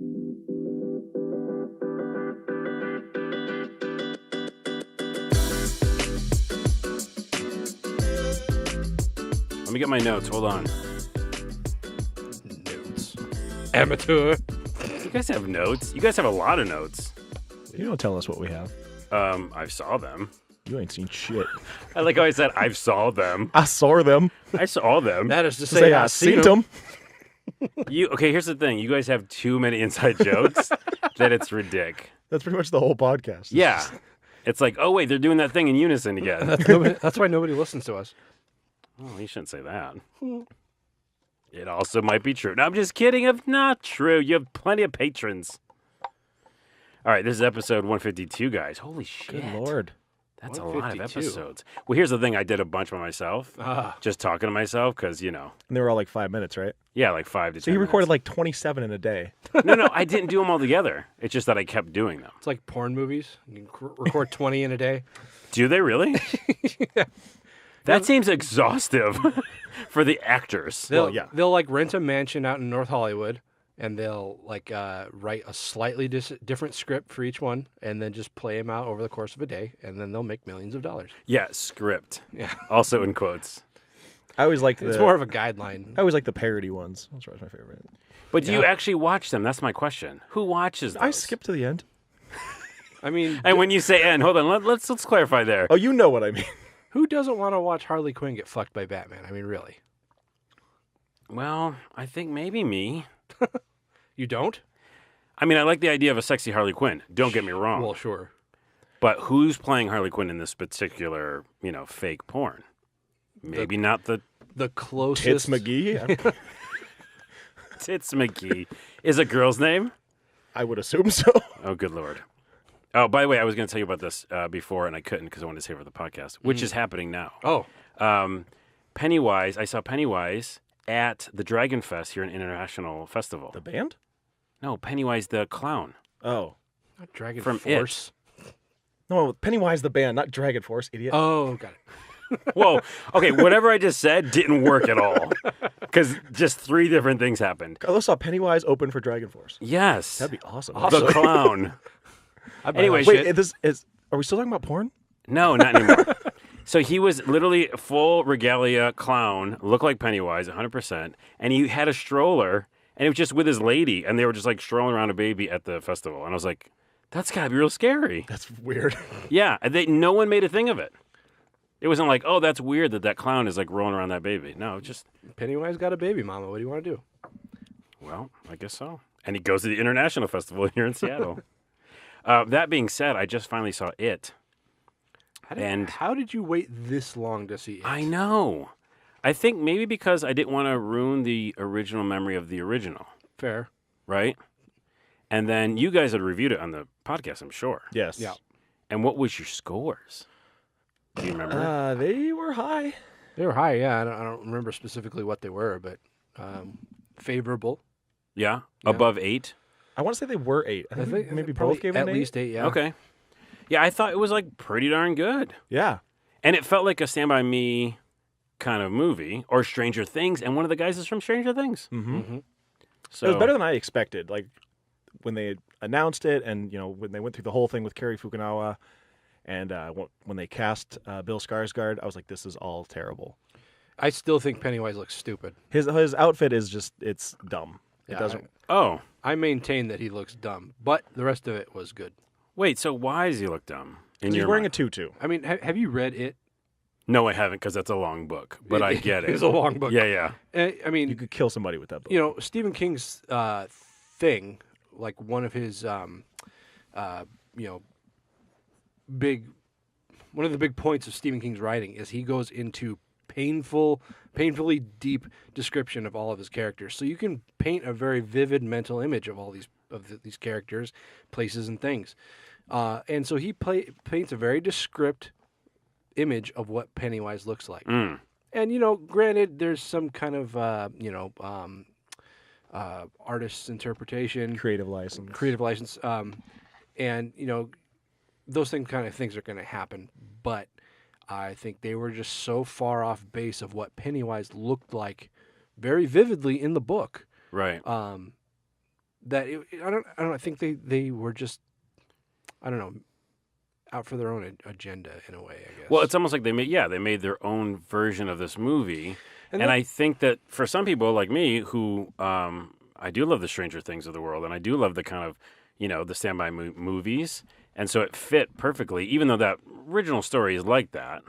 Let me get my notes. Hold on. Notes. Amateur. You guys have notes? You guys have a lot of notes. You don't tell us what we have. I saw them. You ain't seen shit. I like how I said, I saw them. I saw them. I saw them. That is to say, I seen them. Okay, here's the thing. You guys have too many inside jokes that it's ridiculous. That's pretty much the whole podcast. Yeah. It's like, oh, wait, they're doing that thing in unison again. That's why nobody listens to us. Oh, you shouldn't say that. It also might be true. No, I'm just kidding. If not true, you have plenty of patrons. All right, this is episode 152, guys. Holy shit. Good Lord. That's a lot of 152. episodes. Well, here's the thing. I did a bunch by myself, just talking to myself, because, And they were all like 5 minutes, right? yeah, like 5 to 10 So you recorded minutes. like 27 in a day. No, I didn't do them all together. It's just that I kept doing them. It's like porn movies. You can record 20 in a day. Do they really? That seems exhaustive for the actors. They'll like rent a mansion out in North Hollywood, and they'll like write a slightly different script for each one, and then just play them out over the course of a day, and then they'll make millions of dollars. Yeah, script. Yeah, Also in quotes. I always liked it's more of a guideline. I always like the parody ones. Those are my favorite. But do you actually watch them? That's my question. Who watches those? I skipped to the end. I mean, And when you say end, hold on, let's clarify there. Oh, you know what I mean. who doesn't want to watch Harley Quinn get fucked by Batman? I mean, really? Well, I think maybe me. You don't? I mean, I like the idea of a sexy Harley Quinn. Don't get me wrong. Well, sure. But who's playing Harley Quinn in this particular, fake porn? Maybe not the The closest. Tits McGee. Tits McGee. Is a girl's name? I would assume so. Oh, good Lord. Oh, by the way, I was going to tell you about this before, and I couldn't because I wanted to save it for the podcast, which is happening now. Oh, Pennywise, I saw Pennywise at the Dragon Fest here in International Festival. The band? No, Pennywise the clown. Oh. not Dragon From Force. No, Pennywise the band, not Dragon Force, idiot. Oh, got it. Whoa. Okay, whatever I just said didn't work at all. Because just 3 different things happened. I saw Pennywise open for Dragon Force. Yes. That'd be awesome. The clown. Anyway, Anyway, Wait, are we still talking about porn? No, not anymore. So he was literally full regalia clown, looked like Pennywise, 100%, and he had a stroller, and it was just with his lady, and they were just like strolling around a baby at the festival. And I was like, that's gotta be real scary. That's weird. Yeah, and no one made a thing of it. It wasn't like, oh, that's weird that clown is like rolling around that baby. No, just, Pennywise got a baby mama. What do you want to do? well, I guess so. And he goes to the International Festival here in Seattle. That being said, I just finally saw it. How did you wait this long to see it? I know. I think maybe because I didn't want to ruin the original memory of the original, Fair. right? And then you guys had reviewed it on the podcast, I'm sure. Yes. Yeah. And what was your scores? Do you remember? They were high. They were high, yeah. I don't remember specifically what they were, but favorable. Yeah? Yeah. Above 8? I want to say they were 8. I think maybe probably both gave it at an 8. least 8, yeah. Okay. Yeah, I thought it was like pretty darn good. Yeah. And it felt like a Stand By Me kind of movie, or Stranger Things, and one of the guys is from Stranger Things. Mm-hmm. So It was better than I expected. Like when they announced it, and when they went through the whole thing with Cary Fukunaga, and when they cast Bill Skarsgård, I was like, this is all terrible. I still think Pennywise looks stupid. His outfit is it's dumb. It Yeah, doesn't. Oh, I maintain that he looks dumb, but the rest of it was good. wait, so why does he look dumb? He's wearing a tutu. I mean, have you read it? No, I haven't, because that's a long book, but I get it. It's a long book. Yeah. I mean, You could kill somebody with that book. Stephen King's thing, like one of his, one of the big points of Stephen King's writing is he goes into painfully deep description of all of his characters. So you can paint a very vivid mental image of all these characters, places, and things. And so he paints a very descriptive image of what Pennywise looks like. Mm. And, granted, there's some kind of, artist's interpretation. Creative license. And, those kind of things are going to happen. But I think they were just so far off base of what Pennywise looked like very vividly in the book. Right. that I don't know. I think they were just, I don't know, out for their own agenda in a way, I guess. Well, it's almost like they made their own version of this movie, and that- I think that for some people like me, who I do love the Stranger Things of the world, and I do love the kind of the standby movies, and so it fit perfectly. Even though that original story is like that,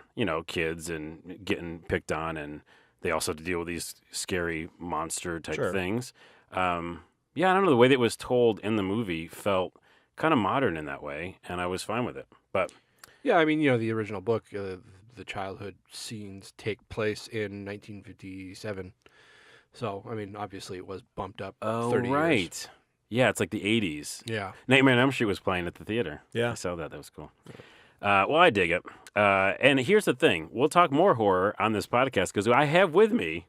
kids and getting picked on, and they also have to deal with these scary monster type Sure. things. Yeah, I don't know. The way that it was told in the movie felt kind of modern in that way, and I was fine with it. But yeah, I mean, the original book, the childhood scenes take place in 1957. So, I mean, obviously it was bumped up 30 right. years. Yeah, it's like the 80s. Yeah. Nightmare on Elm Street was playing at the theater. Yeah. I saw that. That was cool. Well, I dig it. And here's the thing. We'll talk more horror on this podcast because I have with me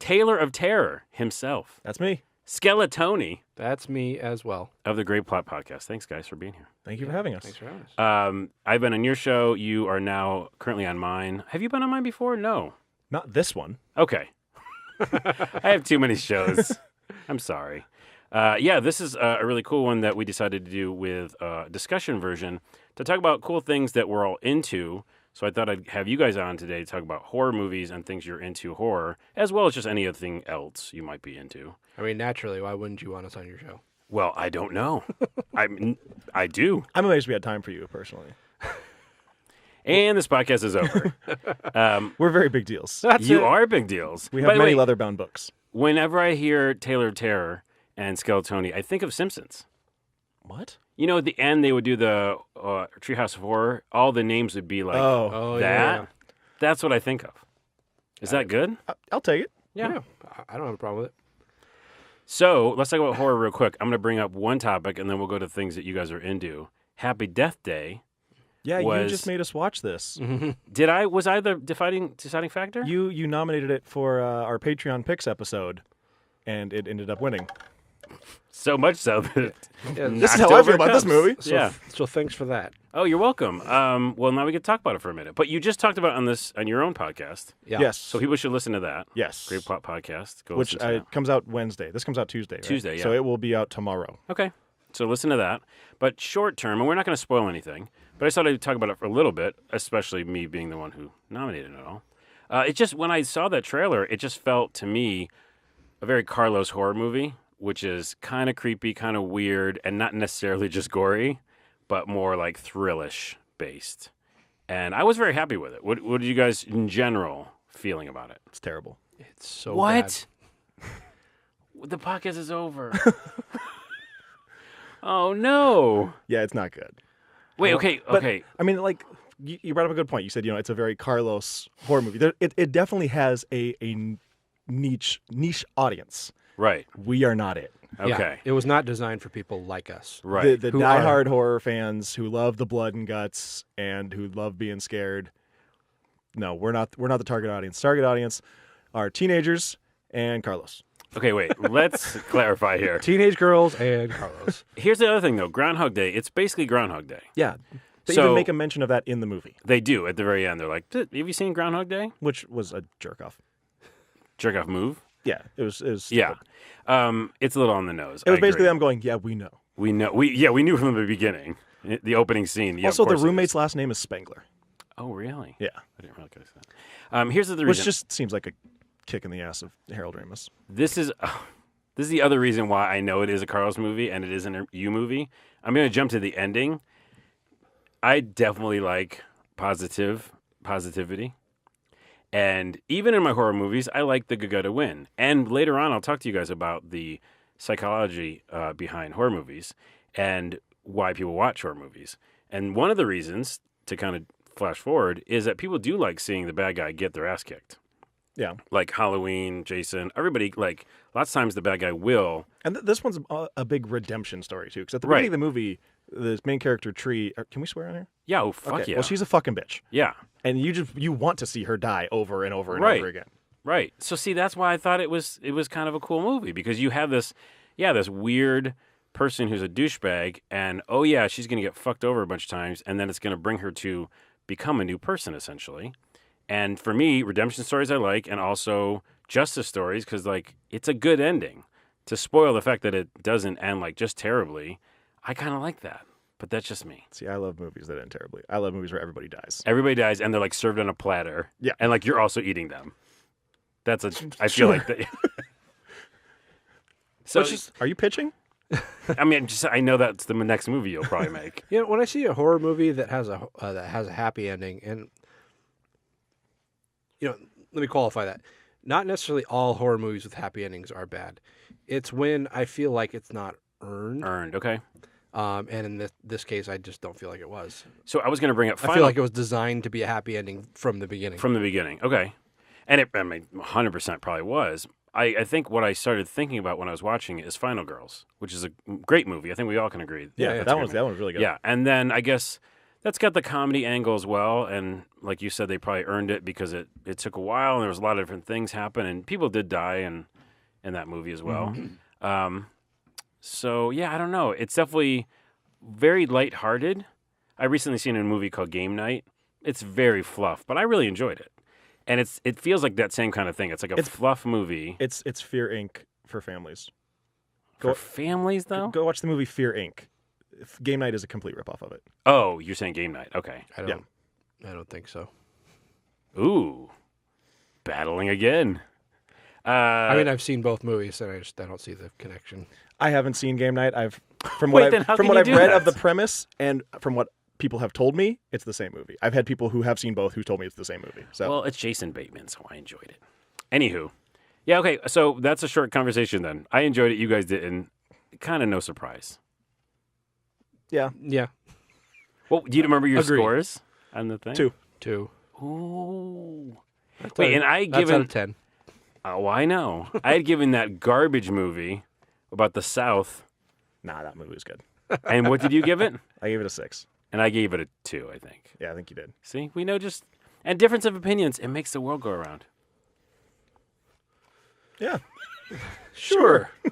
Taylor of Terror himself, That's me. Skele-Tony That's me as well. of the Great Plot Podcast. Thanks, guys, for being here. Thank you for having us. Thanks for having us. I've been on your show. You are now currently on mine. Have you been on mine before? No. Not this one. Okay. I have too many shows. I'm sorry. Yeah, this is a really cool one that we decided to do with a discussion version to talk about cool things that we're all into. So I thought I'd have you guys on today to talk about horror movies and things you're into horror, as well as just anything else you might be into. I mean, naturally, why wouldn't you want us on your show? Well, I don't know. I do. I'm amazed we had time for you personally. And this podcast is over. We're very big deals. You are big deals. We By have the many way, leather-bound books. whenever I hear Taylor of Terror and Skele-Tony, I think of Simpsons. What? At the end, they would do the Treehouse of Horror. All the names would be like Oh, that. yeah. That's what I think of. Is that good? I'll take it. Yeah. I don't have a problem with it. So let's talk about horror real quick. I'm going to bring up one topic, and then we'll go to things that you guys are into. Happy Death Day. Yeah, you Was- just made us watch this. Was I the deciding factor? You nominated it for our Patreon Picks episode, and it ended up winning. So much so that Yeah, This is knocked how I over feel about this cups. movie. Yeah. So thanks for that. Oh, you're welcome. Well, now we can talk about it for a minute. But you just talked about it on your own podcast, Yeah. Yes. so people should listen to that. yes. Great Plot Podcast. Go Which listen to that. comes out Wednesday. This comes out Tuesday, right? Tuesday, yeah. So it will be out tomorrow. Okay. So listen to that. But short term, and we're not going to spoil anything, but I thought I'd talk about it for a little bit, especially me being the one who nominated it all. It just, when I saw that trailer, it just felt to me a very Carlos horror movie, which is kind of creepy, kind of weird, and not necessarily just gory, but more like thrillish based. And I was very happy with it. What are you guys in general feeling about it? It's terrible. It's so What? The podcast is over. Oh, no. Yeah, it's not good. Wait, okay, But, okay. I mean, like, you brought up a good point. You said, it's a very Carlos horror movie. It definitely has a niche audience. Right. We are not it. bad. Okay. Yeah, it was not designed for people like us. Right. The Who are- diehard horror fans who love the blood and guts and who love being scared. No, we're not the target audience. Target audience are teenagers and Carlos. Okay, wait. Let's clarify here. Teenage girls and Carlos. Here's the other thing, though. Groundhog Day. It's basically Groundhog Day. Yeah. They So- even make a mention of that in the movie, They do at the very end. They're like, have you seen Groundhog Day? which was a jerk off. Jerk off move. Yeah, it was Yeah. stupid. It's a little on the nose. It was I basically agree. them going, yeah, we know. We know. We knew from the beginning. The opening scene. Yeah, Also, of the course it roommate's is. last name is Spengler. Oh, really? Yeah. I didn't realize that. Here's the reason. Which just seems like a kick in the ass of Harold Ramis. This is the other reason why I know it is a Carlos movie and it isn't a you movie. I'm going to jump to the ending. I definitely like positivity. And even in my horror movies, I like the good to win. And later on, I'll talk to you guys about the psychology behind horror movies and why people watch horror movies. And one of the reasons, to kind of flash forward, is that people do like seeing the bad guy get their ass kicked. Yeah. Like Halloween, Jason, everybody, like, lots of times the bad guy will. And this one's a big redemption story, too. Because at the Right. beginning of the movie, the main character, Tree... Can we swear on here? Yeah, oh, fuck Okay, yeah. well, she's a fucking bitch. Yeah, And you want to see her die over and over and Right. over again. right. So, see, that's why I thought it was kind of a cool movie, because you have this weird person who's a douchebag, and, oh, yeah, she's going to get fucked over a bunch of times, and then it's going to bring her to become a new person, essentially. And for me, redemption stories I like, and also justice stories, because, like, it's a good ending to spoil the fact that it doesn't end like just terribly, I kind of like that. But that's just me. See, I love movies that end terribly. I love movies where everybody dies. Everybody dies, and they're like served on a platter. Yeah. And like you're also eating them. That's I feel like that. So, Are you pitching? I mean, I know that's the next movie you'll probably make. You know, when I see a horror movie that has a happy ending, and you know, let me qualify that. Not necessarily all horror movies with happy endings are bad. It's when I feel like it's not earned. Okay. And in this case, I just don't feel like it was. So I was going to bring up. I feel like it was designed to be a happy ending from the beginning. From the beginning, okay. And I mean, 100% probably was. I think what I started thinking about when I was watching it is Final Girls, which is a great movie. I think we all can agree. Yeah, that one's really good. Yeah, and then I guess that's got the comedy angle as well. And like you said, they probably earned it because it took a while and there was a lot of different things happen, and people did die in that movie as well. So yeah, I don't know. It's definitely very lighthearted. I recently seen a movie called Game Night. It's very fluff, but I really enjoyed it. And it feels like that same kind of thing. It's like a fluff movie. It's Fear Inc. for families. For families, though? Go watch the movie Fear Inc. Game Night is a complete ripoff of it. Oh, you're saying Game Night. Okay. I don't think so. Ooh. Battling again. I mean, I've seen both movies, and I don't see the connection. I haven't seen Game Night. From Wait, what then how I've can you do read that? of the premise and from what people have told me, it's the same movie. I've had people who have seen both who told me it's the same movie. So Well, it's Jason Bateman, so I enjoyed it. Anywho. Yeah, okay. So that's a short conversation then. I enjoyed it. You guys didn't. Kind of no surprise. yeah, Well, do you remember your Agreed. scores on the thing? 2. Ooh. That's Wait, and I had that's given... out of 10. Oh, I know. I had given that garbage movie about the South. nah, that movie was good. And what did you give it? I gave it a 6. And I gave it a 2, I think. Yeah, I think you did. See, we know just... And difference of opinions, it makes the world go around. Yeah, Sure. I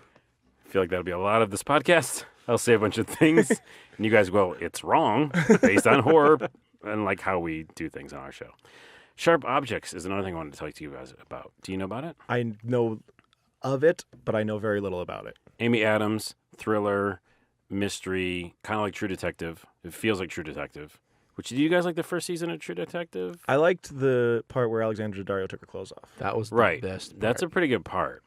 feel like that'll be a lot of this podcast. I'll say a bunch of things, and you guys go, it's wrong, based on horror, and like how we do things on our show. Sharp Objects is another thing I wanted to talk to you guys about. Do you know about it? I know of it, but I know very little about it. Amy Adams, thriller, mystery, kind of like True Detective. It feels like True Detective. Which, do you guys like the first season of True Detective? I liked the part where Alexandra Daddario took her clothes off. That was the Right. best part. That's a pretty good part.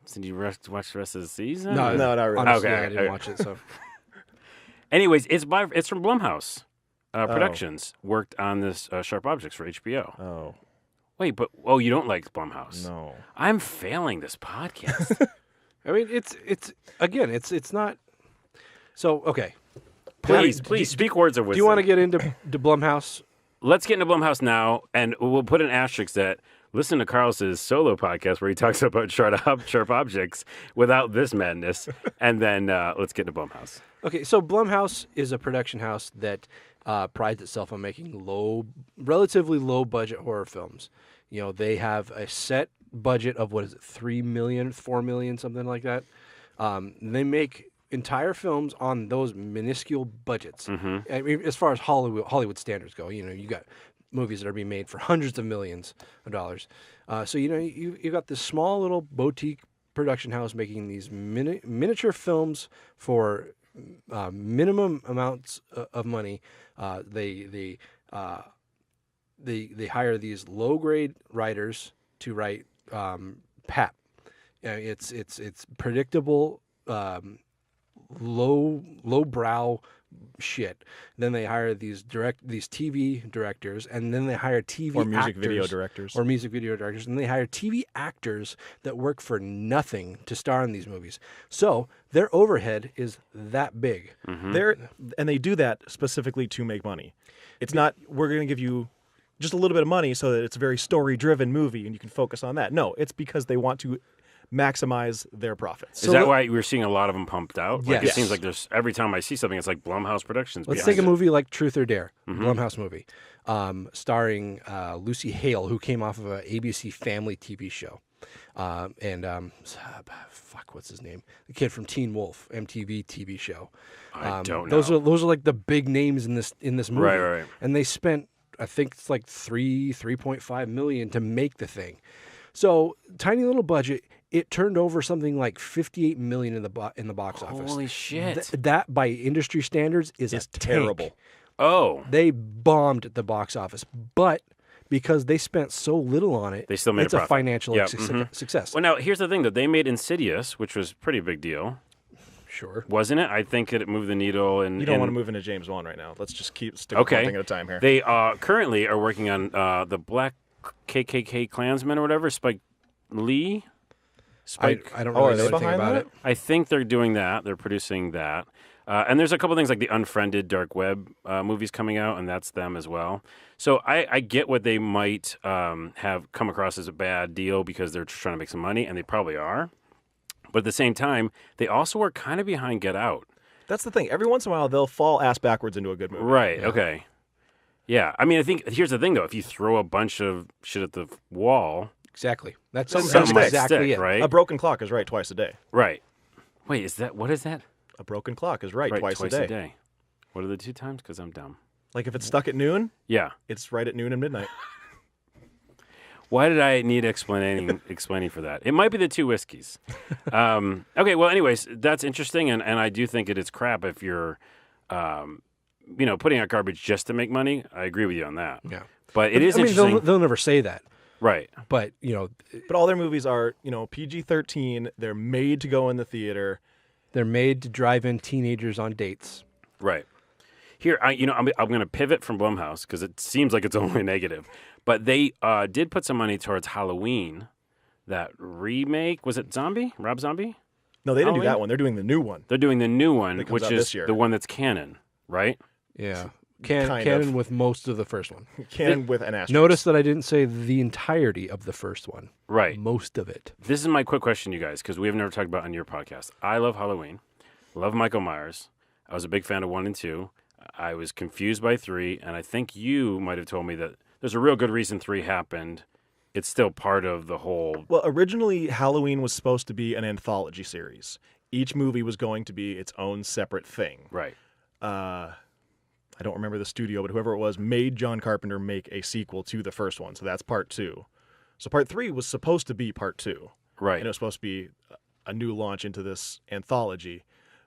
So did you watch the rest of the season? No, not really. Honestly, Okay, I didn't okay. watch it, so... Anyways, it's from Blumhouse Productions. Worked on this Sharp Objects for HBO. Oh, Wait, but you don't like Blumhouse? no. I'm failing this podcast. I mean, it's not... So, okay. please speak words of wisdom. Do you want to get into Blumhouse? Let's get into Blumhouse now, and we'll put an asterisk that listen to Carlos's solo podcast where he talks about sharp objects without this madness, and then let's get into Blumhouse. Okay, so Blumhouse is a production house that prides itself on making relatively low-budget horror films. You know, they have a set budget of, what is it, $3 million, $4 million, something like that. They make entire films on those minuscule budgets. Mm-hmm. I mean, as far as Hollywood standards go, you know, you got movies that are being made for hundreds of millions of dollars. So, you know, you got this small little boutique production house making these miniature films for minimum amounts of money. They hire these low grade writers to write pap. It's predictable, low brow shit. Then they hire these TV directors, and then they hire TV Or music actors, video directors. or music video directors, and they hire TV actors that work for nothing to star in these movies. So their overhead is that big. And they do that specifically to make money. It's not, we're going to give you just a little bit of money so that it's a very story-driven movie and you can focus on that. No, it's because they want to maximize their profits. Is that why we're seeing a lot of them pumped out? Like, Yes. it seems like there's every time I see something, it's like Blumhouse Productions. Let's behind take a it. movie like Truth or Dare, Blumhouse movie, starring Lucy Hale, who came off of an ABC Family TV show, fuck, what's his name? The kid from Teen Wolf, MTV TV show. I don't know. Those are like the big names in this movie, Right. And they spent, I think it's like $3.5 million to make the thing. So tiny little budget, it turned over something like $58 million in the box office. Holy shit. That by industry standards is It's a tank. terrible. Oh. They bombed at the box office, but because they spent so little on it, They still made a it's a profit. financial Yeah, success. Well, now, here's the thing, though. They made Insidious, which was a pretty big deal. Sure. Wasn't it? I think it moved the needle. And You don't want to move into James Wan right now. Let's just stick with one thing at a time here. They currently are working on the Black KKK Klansman or whatever, Spike Lee. I don't really are know they anything behind about that? it. I think they're doing that. They're producing that. And there's a couple things like the Unfriended Dark Web movies coming out, and that's them as well. So I get what they might have come across as a bad deal because they're trying to make some money, and they probably are. But at the same time, they also were kind of behind Get Out. That's the thing. Every once in a while, they'll fall ass backwards into a good movie. Right, okay. Yeah, I mean, I think, here's the thing, though. If you throw a bunch of shit at the wall, Exactly. That's something might exactly stick, it. right? A broken clock is right twice a day. Right. Wait, what is that? A broken clock is right, twice a day. What are the two times? Because I'm dumb. Like if it's stuck at noon, Yeah. it's right at noon and midnight. Why did I need explaining for that? It might be the two whiskeys. Okay, well, anyways, that's interesting, and I do think it is crap if you're, putting out garbage just to make money. I agree with you on that. Yeah. But it is I mean, interesting. they'll never say that, Right. but But all their movies are, PG-13. They're made to go in the theater. they're made to drive in teenagers on dates. Right. Here, I'm going to pivot from Blumhouse because it seems like it's only negative. But they did put some money towards Halloween, that remake. Was it Zombie? Rob Zombie? No, they didn't do Halloween? that one. They're doing the new one. They're doing the new one, That comes which out is this year. the one that's canon, right? Yeah. Kind Canon of. with most of the first one. Canon with an asterisk. Notice that I didn't say the entirety of the first one. Right. Most of it. This is my quick question, you guys, because we have never talked about it on your podcast. I love Halloween. Love Michael Myers. I was a big fan of 1 and 2. I was confused by 3, and I think you might have told me that there's a real good reason 3 happened. It's still part of the whole. Well, originally, Halloween was supposed to be an anthology series. Each movie was going to be its own separate thing. Right. I don't remember the studio, but whoever it was made John Carpenter make a sequel to the first one. So that's part 2. So part 3 was supposed to be part 2. Right. And it was supposed to be a new launch into this anthology.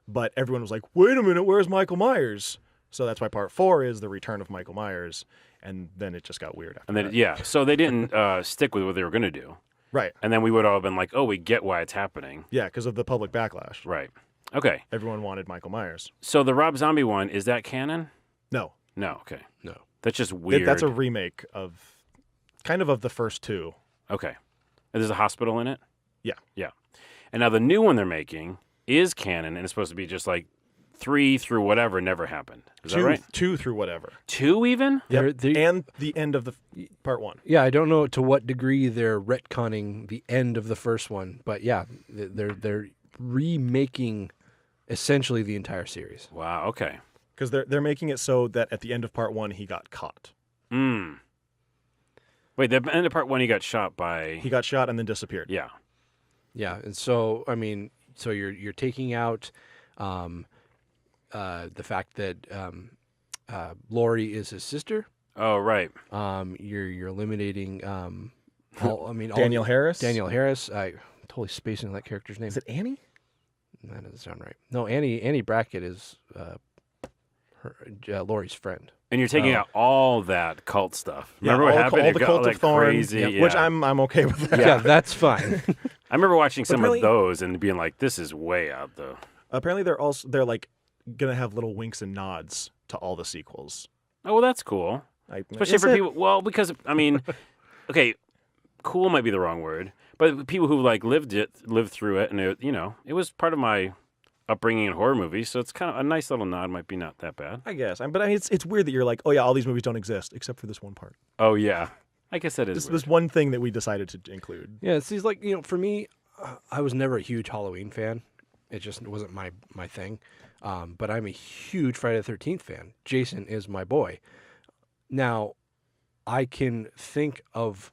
But everyone was like, wait a minute, where's Michael Myers? So that's why part 4 is the return of Michael Myers. And then it just got weird after And then, that. yeah, so they didn't stick with what they were going to do. Right. And then we would all have been like, oh, we get why it's happening. Yeah, because of the public backlash. Right. Okay. Everyone wanted Michael Myers. So the Rob Zombie one, is that canon? No. No. Okay. No. That's just weird. That's a remake of the first 2. Okay. And there's a hospital in it? Yeah. Yeah. And now the new one they're making is canon, and it's supposed to be just like 3 through whatever never happened. Is that right? 2 through whatever. 2 even? Yep. They're- And the end of the part 1. Yeah, I don't know to what degree they're retconning the end of the first one, but yeah, they're remaking essentially the entire series. Wow. Okay. Because they're making it so that at the end of part 1, he got caught. Wait, the end of part 1, he got shot by. He got shot and then disappeared. Yeah. Yeah, and so I mean, so you're taking out the fact that Lori is his sister. Oh, right. You're eliminating. Daniel Harris? Daniel Harris. I'm totally spacing on that character's name. Is it Annie? That doesn't sound right. No, Annie Brackett is Lori's friend. And you're taking out all that cult stuff. Yeah, Remember what happened? all It the got, Cult like, of Thorn, crazy. Yeah. which I'm okay with that. Yeah, that's fine. I remember watching some apparently- of those and being like, this is way out though. Apparently they're like gonna have little winks and nods to all the sequels. Oh, well, that's cool. Especially Is for it? people. Well, because I mean, okay, cool might be the wrong word, but people who like lived through it, and it was part of my upbringing in horror movies, so it's kind of a nice little nod. Might be not that bad. I guess. But it's weird that you're like, oh yeah, all these movies don't exist except for this one part. Oh yeah, I guess that is. This one thing that we decided to include. Yeah, it seems like for me, I was never a huge Halloween fan. It just wasn't my thing. But I'm a huge Friday the 13th fan. Jason is my boy. Now, I can think of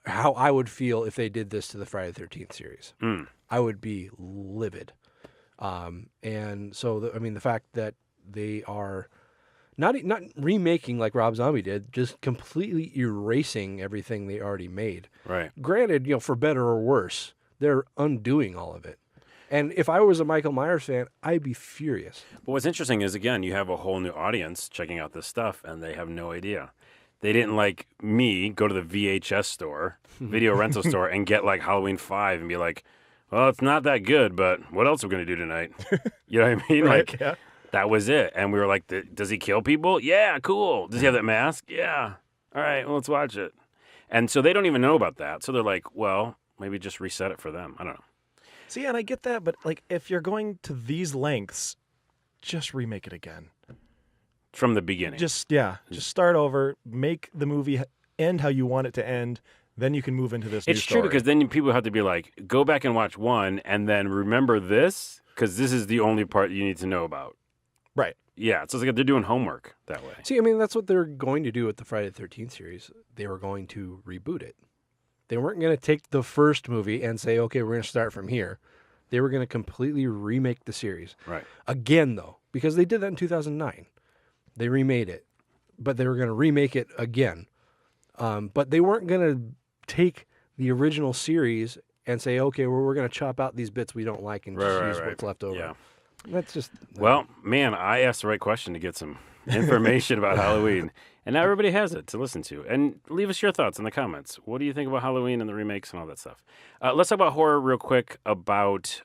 how I would feel if they did this to the Friday the 13th series. I would be livid. And so, the fact that they are Not remaking like Rob Zombie did, just completely erasing everything they already made. Right. Granted, for better or worse, they're undoing all of it. And if I was a Michael Myers fan, I'd be furious. But what's interesting is, again, you have a whole new audience checking out this stuff, and they have no idea. They didn't, like me, go to the VHS store, video rental store, and get, like, Halloween 5 and be like, well, it's not that good, but what else are we going to do tonight? You know what I mean? Right, Like, yeah. that was it. And we were like, does he kill people? Yeah, cool. Does he have that mask? Yeah. All right, well, let's watch it. And so they don't even know about that. So they're like, well, maybe just reset it for them. I don't know. See, and I get that, but like if you're going to these lengths, just remake it again. From the beginning. Just start over, make the movie end how you want it to end, then you can move into this new It's story. true, because then people have to be like, go back and watch 1 and then remember this, because this is the only part you need to know about. Right. Yeah, so it's like they're doing homework that way. See, I mean, that's what they're going to do with the Friday the 13th series. They were going to reboot it. They weren't going to take the first movie and say, okay, we're going to start from here. They were going to completely remake the series. Right. Again, though, because they did that in 2009. They remade it, but they were going to remake it again. But they weren't going to take the original series and say, okay, well, we're going to chop out these bits we don't like and just use what's left over. Yeah. That's just... Well, man, I asked the right question to get some information about Halloween. And now everybody has it to listen to. And leave us your thoughts in the comments. What do you think about Halloween and the remakes and all that stuff? Let's talk about horror real quick about,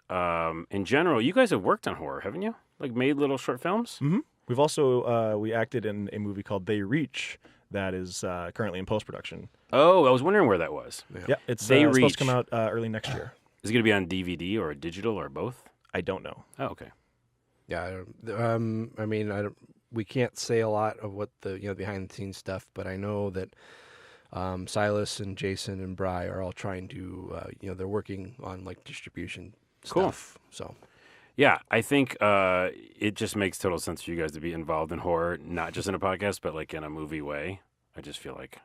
in general, you guys have worked on horror, haven't you? Like made little short films? Mm-hmm. We've also, we acted in a movie called They Reach that is currently in post-production. Oh, I was wondering where that was. Yeah, it's They supposed Reach. to come out early next year. Is it going to be on DVD or digital or both? I don't know. Oh, okay. Yeah, I mean, we can't say a lot of what the behind the scenes stuff, but I know that Silas and Jason and Bry are all trying to they're working on like distribution stuff. So Yeah, I think it just makes total sense for you guys to be involved in horror, not just in a podcast, but like in a movie way. I just feel like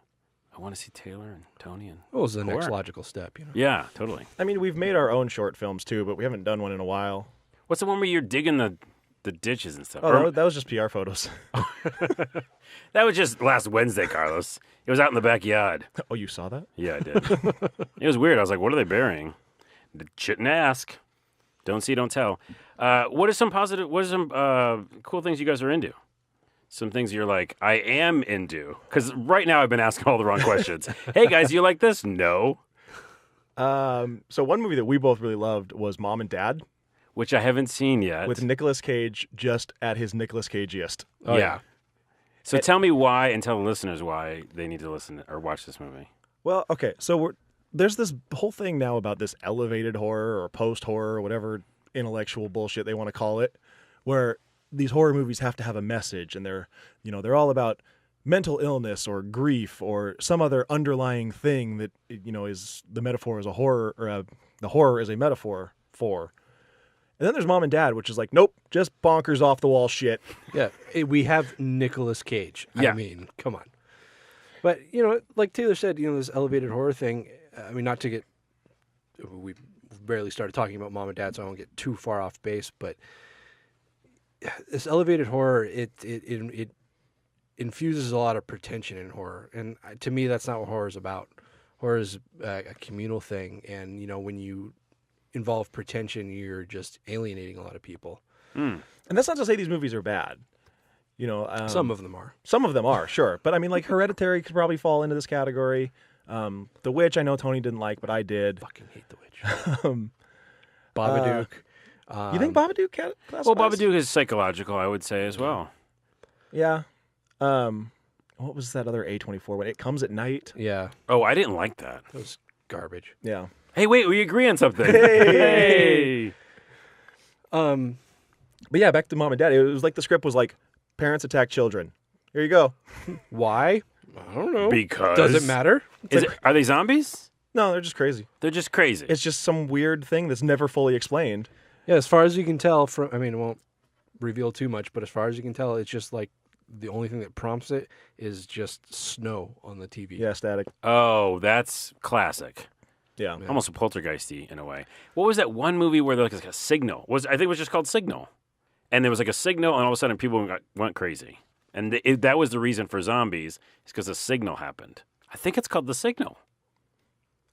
I want to see Taylor and Tony and what was the next horror. logical step? Yeah, totally. I mean, we've made our own short films too, but we haven't done one in a while. What's the one where you're digging the ditches and stuff? Oh, that was just PR photos. That was just last Wednesday, Carlos. It was out in the backyard. Oh, you saw that? Yeah, I did. It was weird. I was like, what are they burying? Shouldn't ask. Don't see, don't tell. What are some cool things you guys are into? Some things you're like, I am into. Because right now I've been asking all the wrong questions. Hey, guys, you like this? No. So one movie that we both really loved was Mom and Dad Which I haven't seen yet. with Nicolas Cage just at his Nicolas Cageiest. Oh, yeah. So tell me why, and tell the listeners why they need to listen or watch this movie. Well, okay, so there's this whole thing now about this elevated horror or post-horror or whatever intellectual bullshit they want to call it, where these horror movies have to have a message, and they're all about mental illness or grief or some other underlying thing that is the metaphor as a horror, or the horror is a metaphor for. And then there's Mom and Dad, which is like, nope, just bonkers off the wall shit. Yeah, we have Nicolas Cage. Yeah. I mean, come on. But, like Taylor said, this elevated horror thing, I mean, not to get, we barely started talking about Mom and Dad, so I won't get too far off base, but this elevated horror, it infuses a lot of pretension in horror. And to me, that's not what horror is about. Horror is a communal thing, and, when you involve pretension, you're just alienating a lot of people. And that's not to say these movies are bad. Some of them are. Some of them are, sure. But I mean, like Hereditary could probably fall into this category. The Witch, I know Tony didn't like, but I did. Fucking hate The Witch. Babadook. You think Babadook classifies? Well, Babadook is psychological, I would say, as well. Yeah. What was that other A24 one? It Comes at Night. Yeah, Oh, I didn't like that. that was garbage. Yeah. Hey, wait, we agree on something. Hey! Hey! But yeah, back to Mom and Dad. It was like the script was like, parents attack children. Here you go. Why? I don't know. Because Does it matter? Are they zombies? No, they're just crazy. They're just crazy. It's just some weird thing that's never fully explained. Yeah, as far as you can tell from, I mean, it won't reveal too much, but as far as you can tell, it's just like the only thing that prompts it is just snow on the TV. Yeah, static. Oh, that's classic. Yeah. Almost a poltergeisty in a way. What was that one movie where there was like a signal? I think it was just called Signal. And there was like a signal, and all of a sudden people went crazy. And that was the reason for zombies, is because a signal happened. I think it's called The Signal.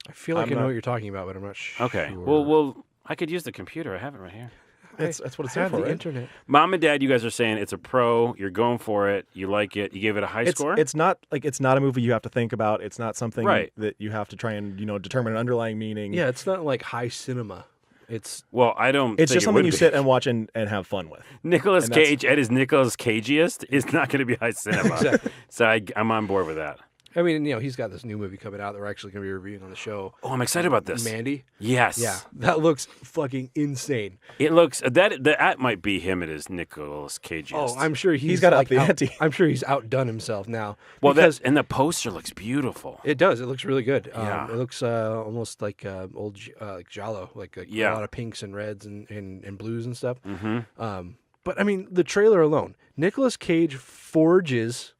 I feel like I know what you're talking about, but I'm not sure. Okay. Well, I could use the computer. I have it right here. That's what it's I there have for, the right? internet. Mom and Dad, you guys are saying it's a pro. You're going for it. You like it. You gave it a high score? It's not a movie you have to think about. It's not something Right. that you have to try and determine an underlying meaning. Yeah, it's not like high cinema. It's Well, I don't It's think just it something would you be. sit and watch and have fun with. Nicolas and that's- Cage at his Nicolas Cageiest is not going to be high cinema. Exactly. So I'm on board with that. I mean, he's got this new movie coming out that we're actually going to be reviewing on the show. Oh, I'm excited about this. Mandy. Yes. Yeah, that looks fucking insane. It looks that might be him at his Nicolas Cageiest. Oh, I'm sure he's got to up like the ante. I'm sure he's outdone himself now. well, because and the poster looks beautiful. it does. It looks really good. Yeah. It looks almost like old like Giallo, like a Yeah. lot of pinks and reds and blues and stuff. Mm-hmm. But I mean, the trailer alone, Nicolas Cage forges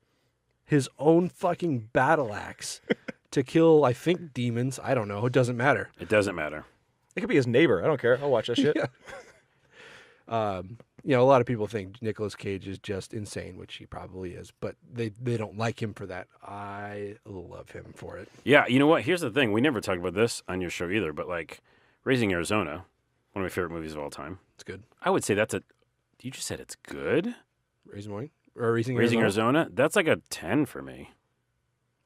his own fucking battle axe to kill, I think, demons. I don't know. It doesn't matter. It doesn't matter. It could be his neighbor. I don't care. I'll watch that shit. Yeah. A lot of people think Nicolas Cage is just insane, which he probably is, but they don't like him for that. I love him for it. Yeah, you know what? Here's the thing. We never talked about this on your show either, but like Raising Arizona, one of my favorite movies of all time. It's good. I would say that's you just said it's good? Raising Raising Arizona? That's like a 10 for me.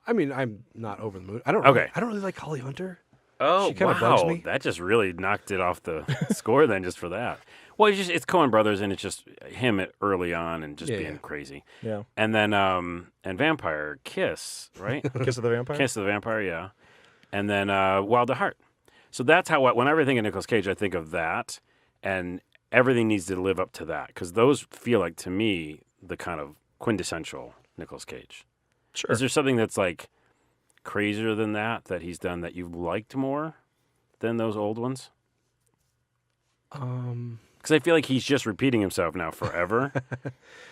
I mean, I'm not over the moon. I don't really like Holly Hunter. Oh, She kinda bugs me. That just really knocked it off the score then just for that. Well, it's Coen Brothers, and it's just him early on and just being crazy. Yeah. And then and Vampire Kiss, right? Kiss of the Vampire? Kiss of the Vampire, yeah. And then Wild at Heart. So that's how whenever I think of Nicolas Cage, I think of that, and everything needs to live up to that because those feel like to me the kind of quintessential Nicolas Cage. Sure. Is there something that's like crazier than that he's done that you've liked more than those old ones? Because I feel like he's just repeating himself now forever.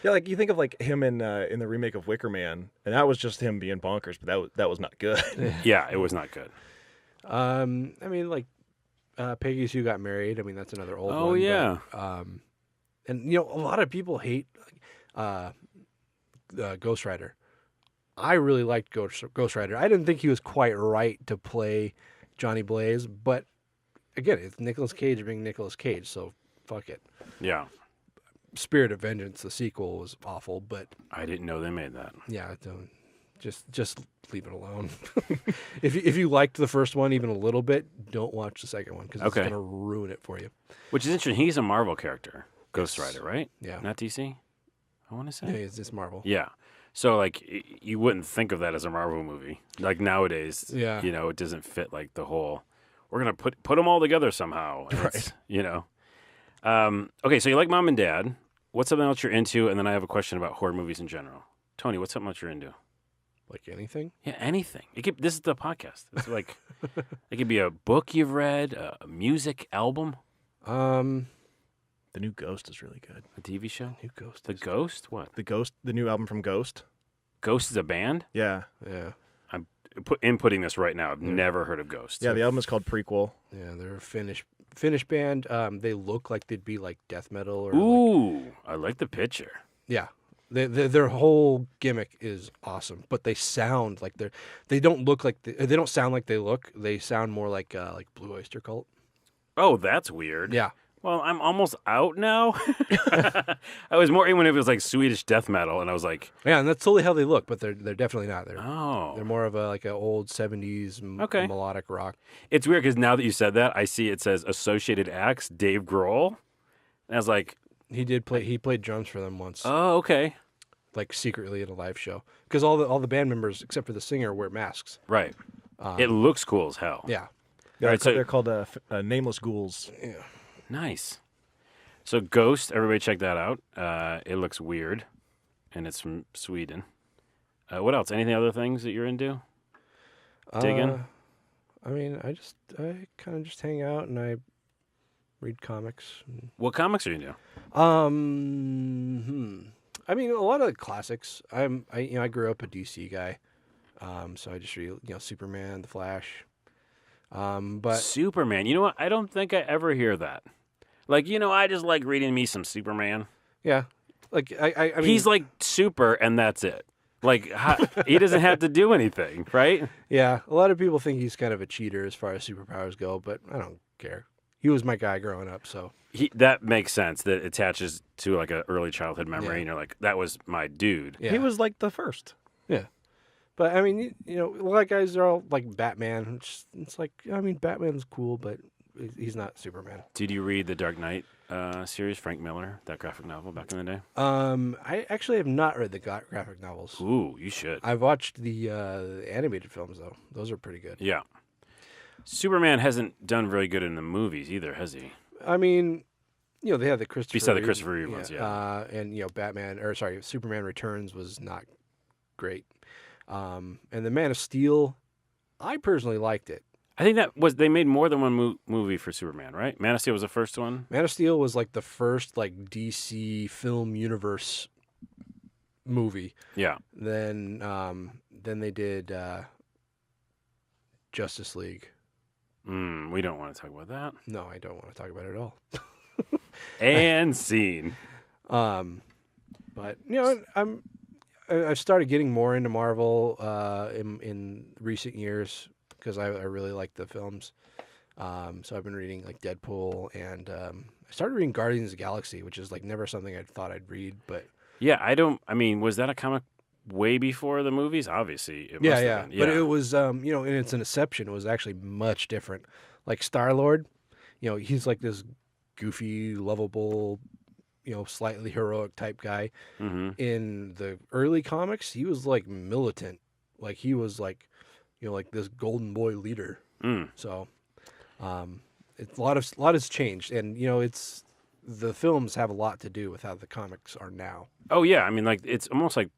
Yeah, like you think of like him in the remake of Wicker Man, and that was just him being bonkers, but that was not good. Yeah, it was not good. I mean, like Peggy Sue Got Married. I mean, that's another old one. Oh yeah. But, and a lot of people hate Ghost Rider. I really liked Ghost Rider. I didn't think he was quite right to play Johnny Blaze, but again, it's Nicolas Cage being Nicolas Cage, so fuck it. Yeah. Spirit of Vengeance, the sequel, was awful, but I didn't know they made that. yeah, don't just leave it alone. If you liked the first one even a little bit, don't watch the second one because it's Okay. gonna ruin it for you. Which is interesting. He's a Marvel character, Ghost Yes. Rider, right? Yeah. Not DC. I want to say. Yeah, it's Marvel. Yeah. So like you wouldn't think of that as a Marvel movie. Like nowadays, Yeah. it doesn't fit like the whole. We're gonna put them all together somehow. And it's, okay, so you like Mom and Dad. What's something else you're into? And then I have a question about horror movies in general. Tony, what's something else you're into? Like anything. Yeah, anything. This is the podcast. It's like it could be a book you've read, a music album, The new Ghost is really good. a TV show. New Ghost. The Ghost? What? The new album from Ghost. Ghost is a band? Yeah. Yeah. I'm inputting this right now. I've never heard of Ghost. Yeah, the album is called Prequel. Yeah, they're a Finnish band. They look like they'd be like death metal or Ooh, I like the picture. yeah. Their whole gimmick is awesome, but they sound like they don't look like they don't sound like they look. They sound more like Blue Oyster Cult. Oh, that's weird. Yeah. Well, I'm almost out now. I was more in when it was like Swedish death metal, and I was like, Yeah, and that's totally how they look, but they're definitely not. They're oh. more of a old 70s Okay. melodic rock. It's weird because now that you said that, I see it says Associated Acts, Dave Grohl. And I was like, He played drums for them once, oh, okay. like secretly in a live show, because all the band members except for the singer wear masks. Right. It looks cool as hell. Yeah. Yeah, All right, so- they're called Nameless Ghouls. Yeah. Nice. So Ghost, everybody check that out. It looks weird, and it's from Sweden. What else? Anything other things that you're into? Digging? I mean, I kind of just hang out and I read comics. What comics are you into? I mean, a lot of the classics. I grew up a DC guy, so I just read Superman, The Flash. But Superman. You know what? I don't think I ever hear that. Like, I just like reading me some Superman. yeah, Like I mean, He's like super, and that's it. Like he doesn't have to do anything, right? yeah. A lot of people think he's kind of a cheater as far as superpowers go, but I don't care. He was my guy growing up, so That makes sense. That attaches to like an early childhood memory, Yeah. and you're like, that was my dude. yeah. He was like the first. Yeah. But I mean, you know, a lot of guys are all like Batman. It's like, I mean, Batman's cool, but he's not Superman. Did you read the Dark Knight series, Frank Miller, that graphic novel back in the day? I actually have not read the graphic novels. Ooh, you should. I've watched the animated films though; those are pretty good. Yeah. Superman hasn't done very good in the movies either, has he? I mean, you know, they had the Christopher Besides the Reeve- Christopher Reeve ones, yeah. and you know, Superman Returns was not great. And the Man of Steel, I personally liked it. I think they made more than one movie for Superman, right? Man of Steel was the first one. Man of Steel was like the first like DC film universe movie. Yeah. Then they did Justice League. We don't want to talk about that. No, I don't want to talk about it at all. And scene. But you know, I've started getting more into Marvel in recent years because I really like the films. So I've been reading like Deadpool, and I started reading Guardians of the Galaxy, which is like never something I thought I'd read, but Yeah, I mean, was that a comic way before the movies? Obviously, it must have been. But it was you know, in its inception, it was actually much different. Like Star-Lord, you know, he's like this goofy, lovable, you know, slightly heroic type guy. Mm-hmm. In the early comics, he was like militant. Like he was like, you know, like this golden boy leader. So, it's a lot has changed, and you know, it's the films have a lot to do with how the comics are now. Oh yeah, I mean, like it's almost like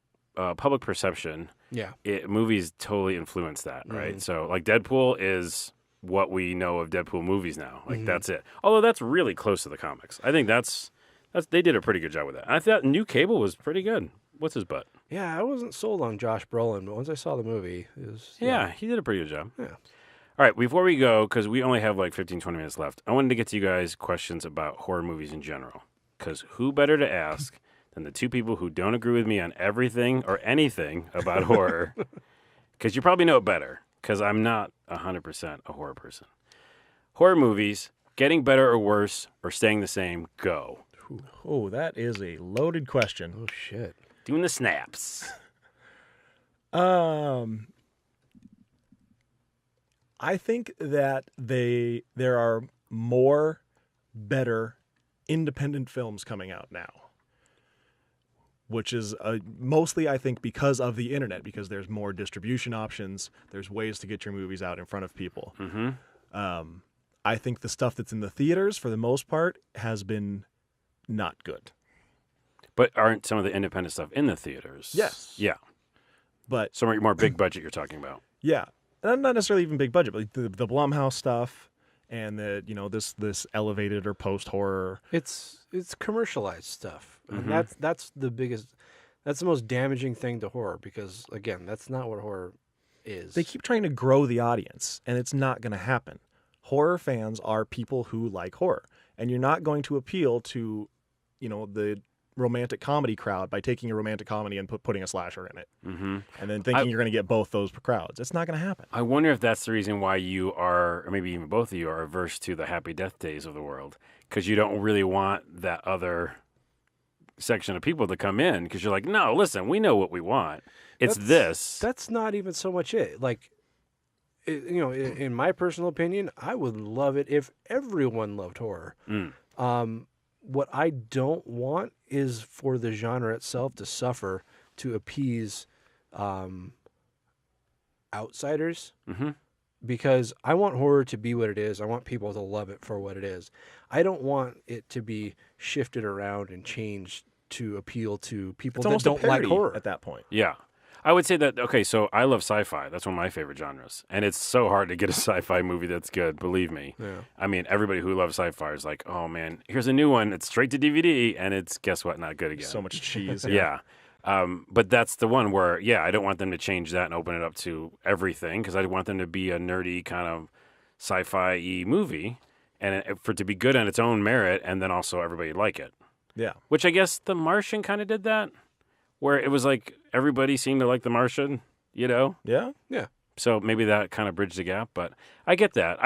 public perception. Yeah, Movies totally influence that, right? Mhm. So, like Deadpool is what we know of Deadpool movies now. Like Mhm. that's it. Although that's really close to the comics. I think that's they did a pretty good job with that. I thought New Cable was pretty good. What's his butt? yeah. I wasn't sold on Josh Brolin, but once I saw the movie, it was Yeah, he did a pretty good job. Yeah. All right, before we go, because we only have like 15, 20 minutes left, I wanted to get to you guys questions about horror movies in general. Because who better to ask than the two people who don't agree with me on everything or anything about horror? Because you probably know it better, because I'm not 100% a horror person. Horror movies, getting better or worse or staying the same, go. Oh, that is a loaded question. Oh shit. Doing the snaps. I think that there are more better independent films coming out now, which is mostly, I think, because of the internet, because there's more distribution options. There's ways to get your movies out in front of people. Mm-hmm. I think the stuff that's in the theaters, for the most part, has been not good. But aren't some of the independent stuff in the theaters? Yes. Yeah. But Some more big budget you're talking about. yeah, and not necessarily even big budget, but like the Blumhouse stuff and the this elevated or post horror. It's commercialized stuff, Mhm. and that's the most damaging thing to horror, because again, that's not what horror is. They keep trying to grow the audience, and it's not going to happen. Horror fans are people who like horror, and you're not going to appeal to, the romantic comedy crowd by taking a romantic comedy and putting a slasher in it, Mm-hmm. and then thinking you're going to get both those crowds. It's not going to happen. I wonder if that's the reason why you are, or maybe even both of you, are averse to the Happy Death Days of the world, because you don't really want that other section of people to come in, because you're like, no, listen, we know what we want. It's this. That's not even so much it. Like, in my personal opinion, I would love it if everyone loved horror. What I don't want is for the genre itself to suffer to appease outsiders. Mm-hmm. Because I want horror to be what it is. I want people to love it for what it is. I don't want it to be shifted around and changed to appeal to people It's that almost don't a like parody horror. at that point. Yeah. I would say that, okay, so I love sci-fi. That's one of my favorite genres. And it's so hard to get a sci-fi movie that's good, believe me. Yeah. I mean, everybody who loves sci-fi is like, oh, man, here's a new one. It's straight to DVD, and it's, guess what, not good again. So much cheese. Yeah. But that's the one where, I don't want them to change that and open it up to everything, because I want them to be a nerdy kind of sci-fi-y movie, and for it to be good on its own merit, and then also everybody like it. Yeah. Which I guess The Martian kind of did that, where it was like everybody seemed to like The Martian, you know? Yeah. Yeah. So maybe that kind of bridged the gap, but I get that.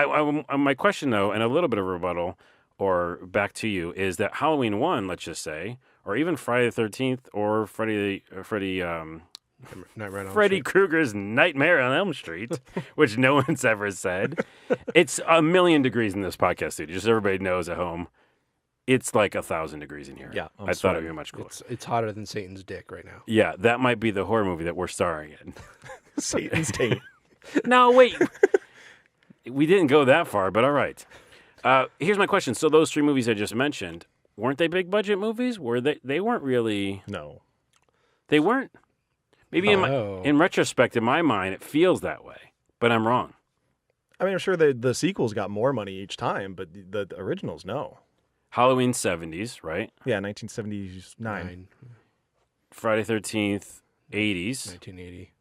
My question, though, and a little bit of rebuttal, or back to you, is that Halloween 1, let's just say, or even Friday the 13th, or Freddy Nightmare on Elm Freddy Street. Krueger's Nightmare on Elm Street, which no one's ever said. It's a million degrees in this podcast studio, just so everybody knows at home. It's like 1,000 degrees in here. Yeah, I thought it would be much cooler. It's hotter than Satan's dick right now. Yeah, that might be the horror movie that we're starring in. Satan's taint. No, wait. We didn't go that far, but all right. Here's my question. So those 3 movies I just mentioned, weren't they big budget movies? Were they? They weren't really. No. They weren't. Maybe No. in retrospect, in my mind, it feels that way, but I'm wrong. I mean, I'm sure the sequels got more money each time, but the originals, no. Halloween 70s, right? Yeah, 1979. 9, Friday 13th 80s, 1980.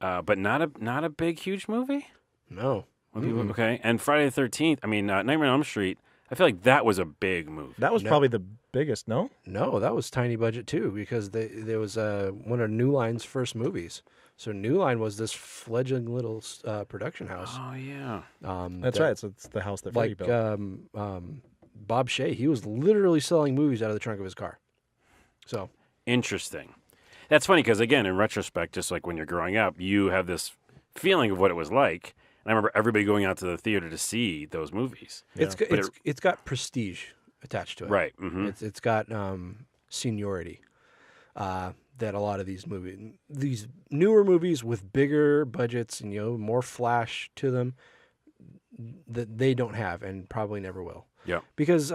but not a big huge movie. No. When people, okay, and Friday the 13th. I mean, Nightmare on Elm Street. I feel like that was a big movie. That was No. probably the biggest, no? No, that was tiny budget too because there was one of New Line's first movies. So New Line was this fledgling little production house. Oh yeah. That's right. So it's the house that Freddy Like built. Bob Shea, he was literally selling movies out of the trunk of his car. So Interesting. That's funny because, again, in retrospect, just like when you're growing up, you have this feeling of what it was like. And I remember everybody going out to the theater to see those movies. it's got prestige attached to it. Right. Mm-hmm. It's got seniority that a lot of these newer movies with bigger budgets and more flash to them that they don't have and probably never will. Yeah. Because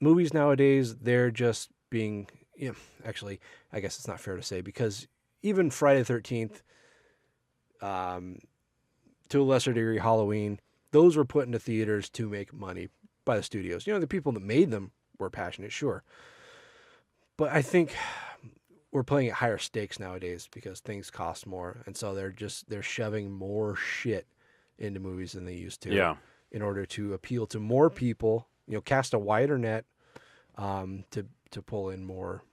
movies nowadays, they're just being, actually, I guess it's not fair to say because even Friday the 13th, to a lesser degree, Halloween, those were put into theaters to make money by the studios. The people that made them were passionate, sure. But I think we're playing at higher stakes nowadays because things cost more. And so they're shoving more shit into movies than they used to. Yeah. In order to appeal to more people, cast a wider net to pull in more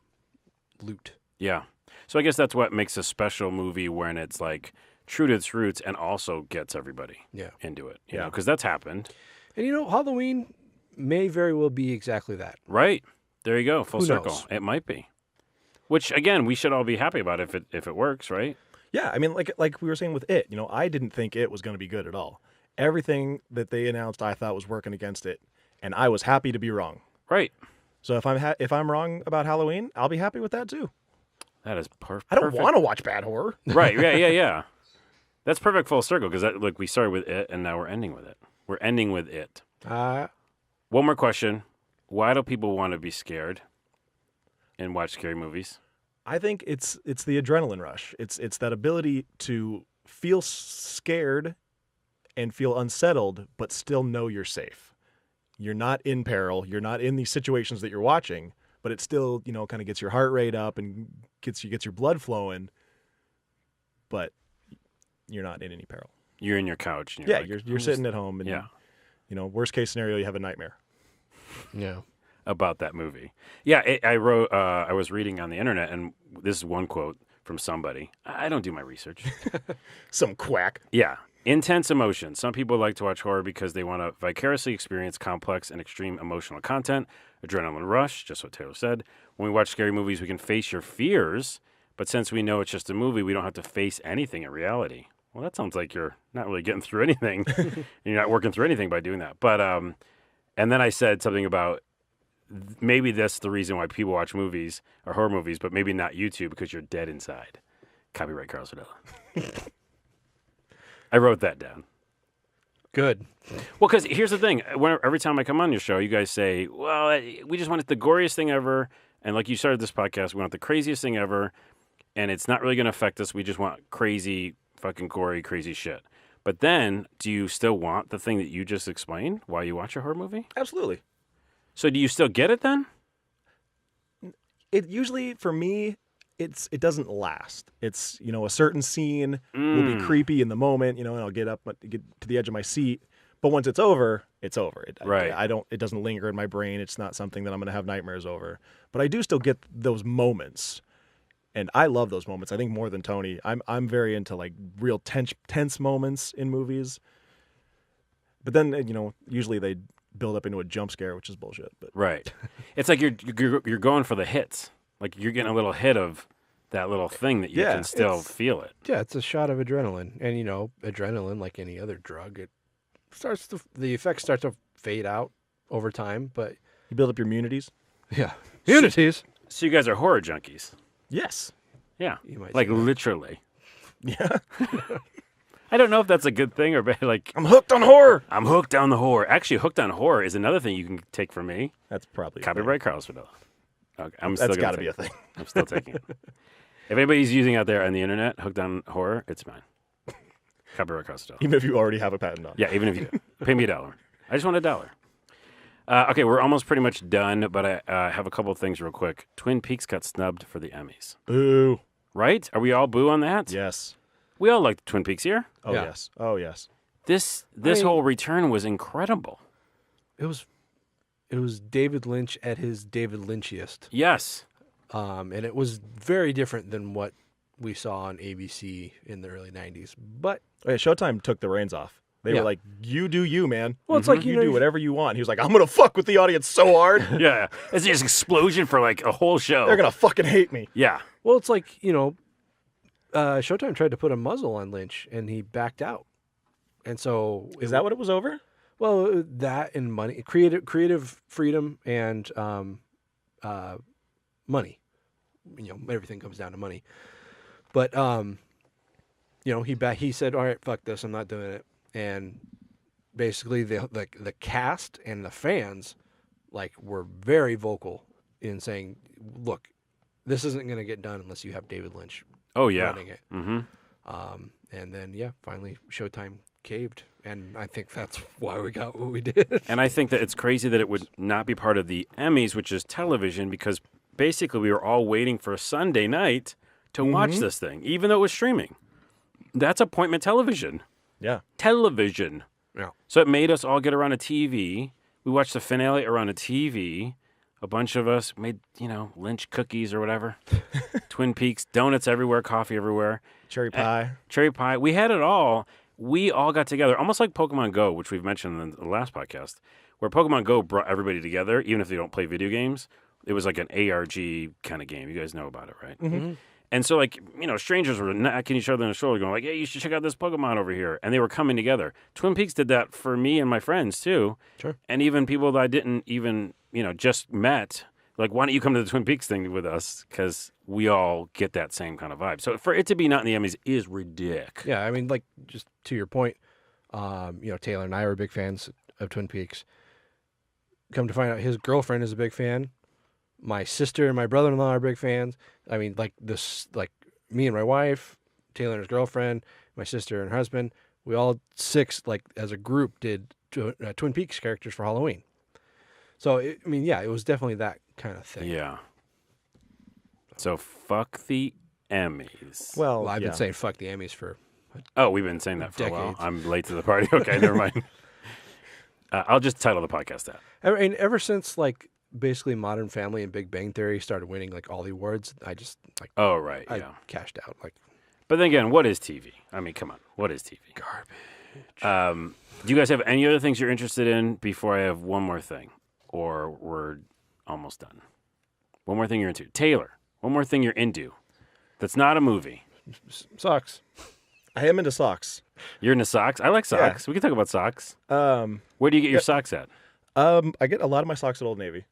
loot. Yeah. So I guess that's what makes a special movie when it's like true to its roots and also gets everybody into it. You know, because that's happened. And Halloween may very well be exactly that. Right. There you go. Full Who circle. knows? It might be. Which again, we should all be happy about if it works, right? Yeah, I mean, like we were saying with It, I didn't think It was going to be good at all. Everything that they announced, I thought was working against it, and I was happy to be wrong. Right. So if I'm wrong about Halloween, I'll be happy with that too. That is perfect. I don't want to watch bad horror. Right. Yeah. That's perfect full circle because we started with It and now we're ending with it. We're ending with It. One more question. Why do people want to be scared and watch scary movies? I think it's the adrenaline rush. It's that ability to feel scared and feel unsettled, but still know you're safe. You're not in peril. You're not in these situations that you're watching, but it still, kind of gets your heart rate up and gets your blood flowing, but you're not in any peril. You're in your couch. And you're sitting at home and, worst case scenario, you have a nightmare. Yeah. About that movie. Yeah, I was reading on the internet, and this is one quote from somebody. I don't do my research. Some quack. Yeah. Intense emotion. Some people like to watch horror because they want to vicariously experience complex and extreme emotional content. Adrenaline rush, just what Taylor said. When we watch scary movies, we can face your fears, but since we know it's just a movie, we don't have to face anything in reality. Well, that sounds like you're not really getting through anything. And you're not working through anything by doing that. But and then I said something about maybe that's the reason why people watch movies or horror movies, but maybe not you two because you're dead inside. Copyright Carl Sardella. I wrote that down. Good. Well, because here's the thing. Every time I come on your show, you guys say, well, we just want it the goriest thing ever. And like you started this podcast, we want the craziest thing ever. And it's not really going to affect us. We just want crazy, fucking gory, crazy shit. But then, do you still want the thing that you just explained while you watch a horror movie? Absolutely. So do you still get it then? It usually, for me, it doesn't last. It's, a certain scene will be creepy in the moment, and I'll get up, get to the edge of my seat. But once it's over, it's over. Right. It doesn't linger in my brain. It's not something that I'm going to have nightmares over. But I do still get those moments. And I love those moments. I think more than Tony. I'm very into like real tense moments in movies. But then, usually they build up into a jump scare, which is bullshit. But Right. It's like you're going for the hits. Like you're getting a little hit of that little thing that you can still feel it. Yeah, it's a shot of adrenaline. And, adrenaline, like any other drug, the effects start to fade out over time. But you build up your immunities. yeah. Unities. So you guys are horror junkies. Yes. Yeah. You might like say that. literally. Yeah. I don't know if that's a good thing or bad. Like, I'm hooked on horror. I'm hooked on the horror. Actually, hooked on horror is another thing you can take from me. That's probably Copyright Carlos Vanilla. Okay, That's got to be a thing. I'm still taking it. If anybody's using out there on the internet, hooked on horror, it's mine. Copyright Carlos Vanilla. Even if you already have a patent on it. Yeah, even if you do. Pay me $1. I just want $1. Okay, we're almost pretty much done, but I have a couple of things real quick. Twin Peaks got snubbed for the Emmys. Boo. Right? Are we all boo on that? Yes. We all like Twin Peaks here. Oh, Yeah. yes. Oh, yes. This whole return was incredible. It was David Lynch at his David Lynchiest. Yes. And it was very different than what we saw on ABC in the early 90s. But Oh, yeah, Showtime took the reins off. They Yeah. were like, you do you, man. Well, it's like, you do whatever you want. He was like, I'm going to fuck with the audience so hard. Yeah. It's just explosion for like a whole show. They're going to fucking hate me. Yeah. Well, it's like, Showtime tried to put a muzzle on Lynch, and he backed out. And so... Is that what it was over? Well, that and money, creative freedom and money. Everything comes down to money. But, he said, all right, fuck this, I'm not doing it. And basically the cast and the fans were very vocal in saying, look, this isn't going to get done unless you have David Lynch Oh, yeah. running it. Mm-hmm. And then, finally Showtime caved. And I think that's why we got what we did. And I think that it's crazy that it would not be part of the Emmys, which is television, because basically we were all waiting for a Sunday night to watch this thing, even though it was streaming. That's appointment television. Yeah. Television. Yeah. So it made us all get around a TV. We watched the finale around a TV. A bunch of us made, Lynch cookies or whatever. Twin Peaks, donuts everywhere, coffee everywhere. Cherry pie. Cherry pie. We had it all. We all got together, almost like Pokemon Go, which we've mentioned in the last podcast, where Pokemon Go brought everybody together, even if they don't play video games. It was like an ARG kind of game. You guys know about it, right? Mm-hmm. And so, strangers were knocking each other on the shoulder, going hey, you should check out this Pokemon over here. And they were coming together. Twin Peaks did that for me and my friends, too. Sure. And even people that I didn't even, just met, why don't you come to the Twin Peaks thing with us? Because we all get that same kind of vibe. So for it to be not in the Emmys is ridiculous. Yeah, I mean, just to your point, Taylor and I were big fans of Twin Peaks. Come to find out, his girlfriend is a big fan. My sister and my brother-in-law are big fans. I mean, me and my wife, Taylor and his girlfriend, my sister and her husband, we all 6, as a group, did Twin Peaks characters for Halloween. So, it was definitely that kind of thing. Yeah. So fuck the Emmys. Well, I've been saying fuck the Emmys for... Oh, we've been saying that for a while. Decades. I'm late to the party. Okay, never mind. I'll just title the podcast that. And ever since, basically Modern Family and Big Bang Theory started winning, all the awards, I just, Oh, right, I yeah. cashed out. But then again, what is TV? I mean, come on. What is TV? Garbage. Do you guys have any other things you're interested in before I have one more thing? Or we're almost done? One more thing you're into. Taylor, one more thing you're into that's not a movie. Socks. I am into socks. You're into socks? I like socks. We can talk about socks. Where do you get your socks at? I get a lot of my socks at Old Navy.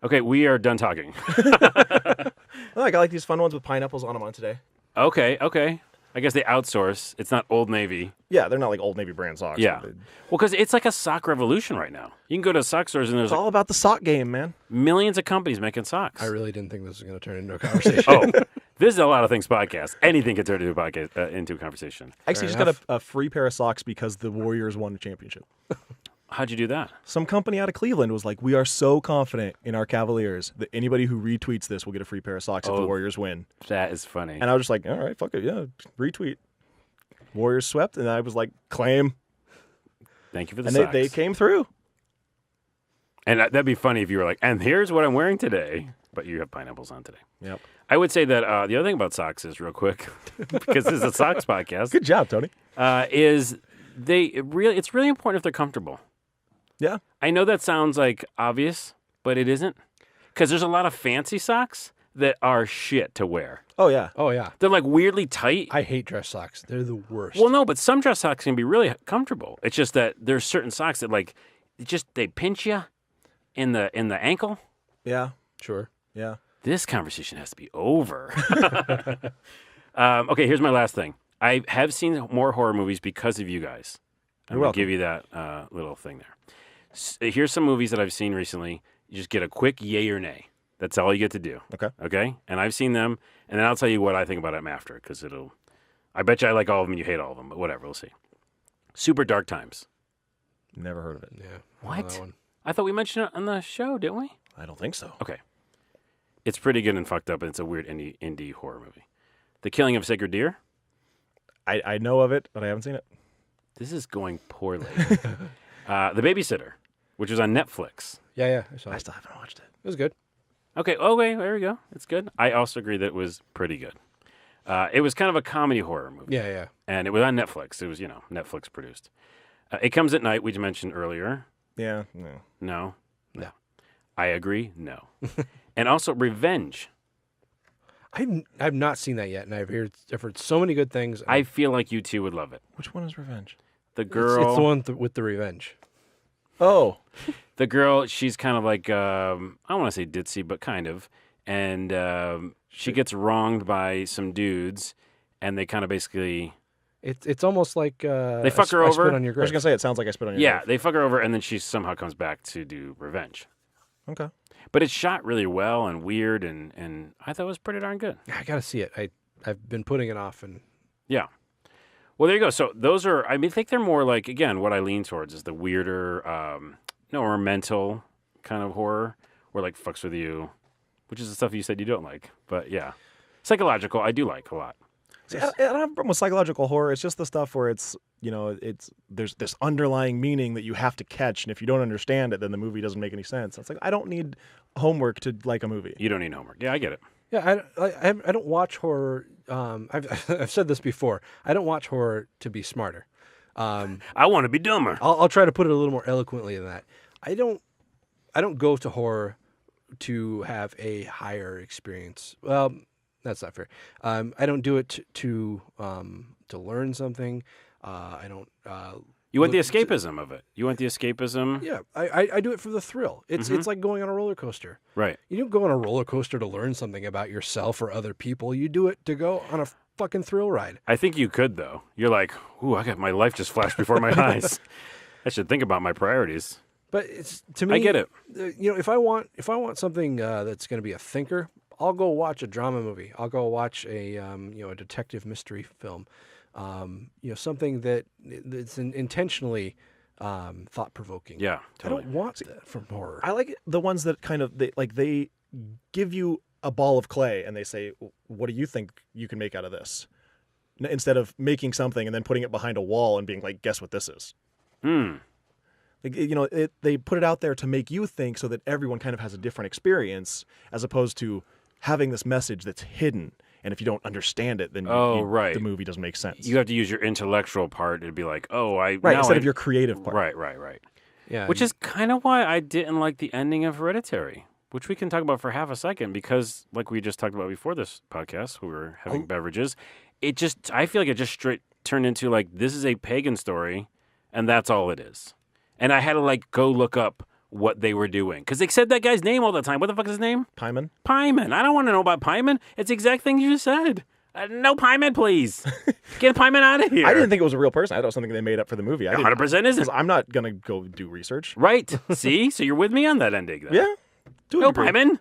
Okay, we are done talking. I got these fun ones with pineapples on them on today. Okay. I guess they outsource. It's not Old Navy. Yeah, they're not like Old Navy brand socks. Yeah. Well, because it's like a sock revolution right now. You can go to sock stores and there's It's all about the sock game, man. millions of companies making socks. I really didn't think this was going to turn into a conversation. Oh, this is a lot of things podcast. Anything can turn into a podcast, into a conversation. I actually just got a free pair of socks because the Warriors won the championship. How'd you do that? Some company out of Cleveland was like, we are so confident in our Cavaliers that anybody who retweets this will get a free pair of socks if the Warriors win. That is funny. And I was just like, all right, fuck it, yeah, retweet. Warriors swept, and I was like, claim. Thank you for the And socks. they came through. And that'd be funny if you were like, and here's what I'm wearing today, but you have pineapples on today. Yep. I would say that the other thing about socks is real quick, because this is a socks podcast. Good job, Tony. Is it's really important if they're comfortable. Yeah. I know that sounds like obvious, but it isn't, because there's a lot of fancy socks that are shit to wear. Oh, yeah. Oh yeah, They're like weirdly tight. I hate dress socks. They're the worst. Well, no, but some dress socks can be really comfortable. It's just that there's certain socks that like they pinch you in the ankle. Yeah. Sure. Yeah. This conversation has to be over. Okay, here's my last thing. I have seen more horror movies because of you guys. I'm You're going to welcome. give you that little thing there. Here's some movies that I've seen recently. You just get a quick yay or nay. That's all you get to do. Okay. Okay? And I've seen them, and then I'll tell you what I think about them after, because I bet you I like all of them and you hate all of them, but whatever, we'll see. Super Dark Times. Never heard of it. Yeah. What? That one. I thought we mentioned it on the show, didn't we? I don't think so. Okay. It's pretty good and fucked up, and it's a weird indie horror movie. The Killing of Sacred Deer. I know of it, but I haven't seen it. This is going poorly. The Babysitter, which was on Netflix. Yeah. I saw I it. still haven't watched it. It was good. Okay, there we go. It's good. I also agree that it was pretty good. It was kind of a comedy horror movie. Yeah. And it was on Netflix. It was, Netflix produced. It Comes at Night, which you mentioned earlier. Yeah. No. No. No. I agree. No. And also Revenge. I've not seen that yet, and I've heard so many good things. I feel like you two would love it. Which one is Revenge? The It's girl. the one with the revenge. Oh. The girl, she's kind of like, I don't want to say ditzy, but kind of. And she gets wronged by some dudes, and they kind of basically, It's almost like They fuck her I over? Spit on your I was grave. going to say, it sounds like I spit on your yeah, grave. they fuck her over, and then she somehow comes back to do revenge. Okay. But it's shot really well and weird, and I thought it was pretty darn good. I gotta see it. I've been putting it off, and Yeah. Well, there you go. So those are, I think they're more like, again, what I lean towards is the weirder, more mental kind of horror, or like fucks with you, which is the stuff you said you don't like. But yeah, psychological, I do like a lot. See, I don't have a problem with psychological horror. It's just the stuff where it's there's this underlying meaning that you have to catch, and if you don't understand it, then the movie doesn't make any sense. It's like I don't need homework to like a movie. You don't need homework. Yeah, I get it. yeah, I don't watch horror. I've said this before. I don't watch horror to be smarter. I want to be dumber. I'll try to put it a little more eloquently than that. I don't go to horror to have a higher experience. Well, that's not fair. I don't do it to learn something. I don't. You want the look- escapism of it. You want the escapism. Yeah, I do it for the thrill. It's like going on a roller coaster. Right. You don't go on a roller coaster to learn something about yourself or other people. You do it to go on a fucking thrill ride. I think you could, though. You're like, ooh, I got my life just flashed before my eyes. I should think about my priorities. But it's to me. I get it. If I want something that's going to be a thinker, I'll go watch a drama movie. I'll go watch a detective mystery film. Something that's intentionally thought provoking. Yeah, totally. I don't want that from horror. I like the ones that kind of they give you a ball of clay and they say, "What do you think you can make out of this?" Instead of making something and then putting it behind a wall and being like, "Guess what this is." They put it out there to make you think, so that everyone kind of has a different experience, as opposed to having this message that's hidden. And if you don't understand it, then right. the movie doesn't make sense. You have to use your intellectual part to be like, right, instead of your creative part. Right. Yeah, Which is kind of why I didn't like the ending of Hereditary, which we can talk about for half a second, because like we just talked about before this podcast, we were having beverages. I feel like it just straight turned into like, this is a pagan story, and that's all it is. And I had to like go look up what they were doing, because they said that guy's name all the time. What the fuck is his name? Pyman? Pyman. I don't want to know about Pyman. It's the exact thing you just said. No Pyman, please. Get Pyman out of here. I didn't think it was a real person. I thought it was something they made up for the movie. 100% isn't. I'm not going to go do research. Right. See? So you're with me on that ending then. Yeah. No Pyman.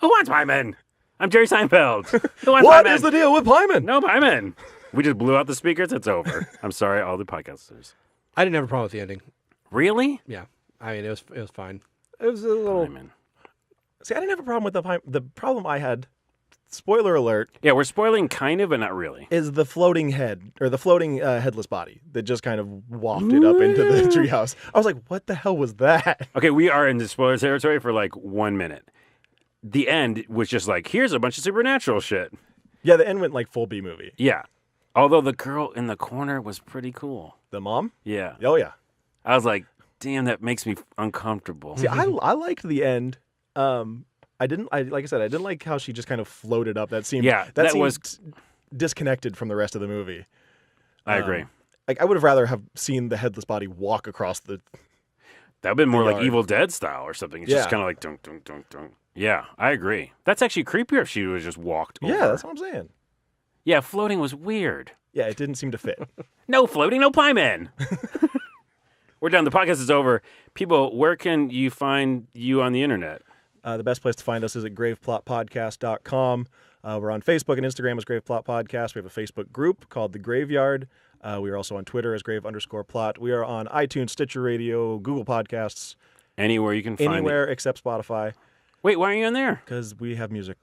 Who wants Pyman? I'm Jerry Seinfeld. Who wants What Pyman? is the deal with Pyman? No Pyman. We just blew out the speakers. It's over. I'm sorry, all the podcasters. I didn't have a problem with the ending. Really? Yeah, I mean it was fine. It was a little. Pyman. See, I didn't have a problem with the Pyman. The problem I had spoiler alert, Yeah, we're spoiling kind of, but not really. is the floating head, or the floating headless body that just kind of wafted up into the treehouse. I was like, what the hell was that? Okay, we are in the spoiler territory for like 1 minute. The end was just like, here's a bunch of supernatural shit. Yeah, the end went like full B movie. Yeah. Although the girl in the corner was pretty cool. The mom? Yeah. Oh, yeah. I was like, damn, that makes me uncomfortable. See, I liked the end. Like I said, I didn't like how she just kind of floated up. That seemed that seemed was disconnected from the rest of the movie. I agree. Like I would have rather have seen the headless body walk across the. That would have been more like yard. Evil Dead style or something. It's just kind of like dunk, dunk, dunk, dunk. Yeah, I agree. That's actually creepier if she was just walked over. Yeah, that's what I'm saying. Yeah, floating was weird. Yeah, it didn't seem to fit. No floating, no pie man. We're done. The podcast is over. People, where can you find you on the internet? The best place to find us is at graveplotpodcast.com. We're on Facebook and Instagram as Graveplot Podcast. We have a Facebook group called The Graveyard. We are also on Twitter as Grave_plot. We are on iTunes, Stitcher Radio, Google Podcasts. Anywhere you can find Anywhere it. except Spotify. Wait, why are you on there? Because we have music.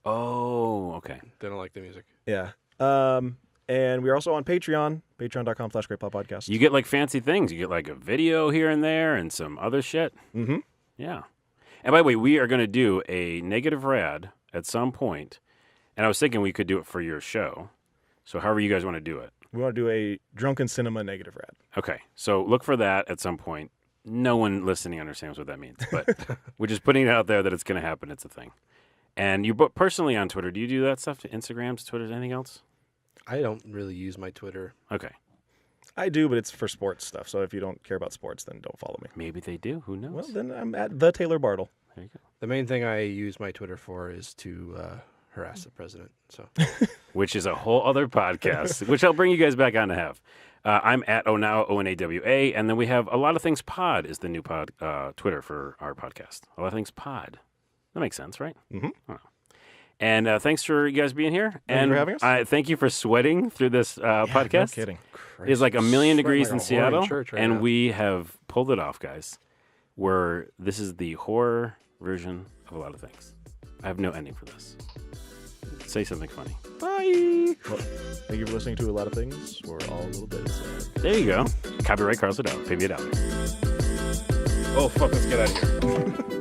Oh, okay. They don't like the music. Yeah. And we're also on Patreon, patreon.com/GreatPopPodcast. You get like fancy things. You get like a video here and there and some other shit. Mm-hmm. Yeah. And by the way, we are going to do a negative rad at some point. And I was thinking we could do it for your show. So however you guys want to do it. We want to do a Drunken Cinema negative rad. Okay. So look for that at some point. No one listening understands what that means. But we're just putting it out there that it's going to happen. It's a thing. And you personally on Twitter, do you do that stuff? Instagrams, Twitters, anything else? I don't really use my Twitter. Okay. I do, but it's for sports stuff. So if you don't care about sports, then don't follow me. Maybe they do. Who knows? Well, then I'm at the Taylor Bartle. There you go. The main thing I use my Twitter for is to harass the president. So, Which is a whole other podcast, which I'll bring you guys back on to have. I'm at Onawa, ONAWA, and then we have A Lot of Things Pod is the new pod Twitter for our podcast. A Lot of Things Pod. That makes sense, right? Mm-hmm. Oh. And thanks for you guys being here. Thank you for having us. Thank you for sweating through this podcast. No kidding. It's like 1,000,000 degrees Sweating in like a whore Seattle, church right and now. we have pulled it off, guys. Where this is the horror version of A Lot of Things. I have no ending for this. Say something funny. Bye. Well, thank you for listening to A Lot of Things. We're all a little bit sad. There you go. Copyright Carlos O'Dowd. Pay me $1. Oh, fuck. Let's get out of here.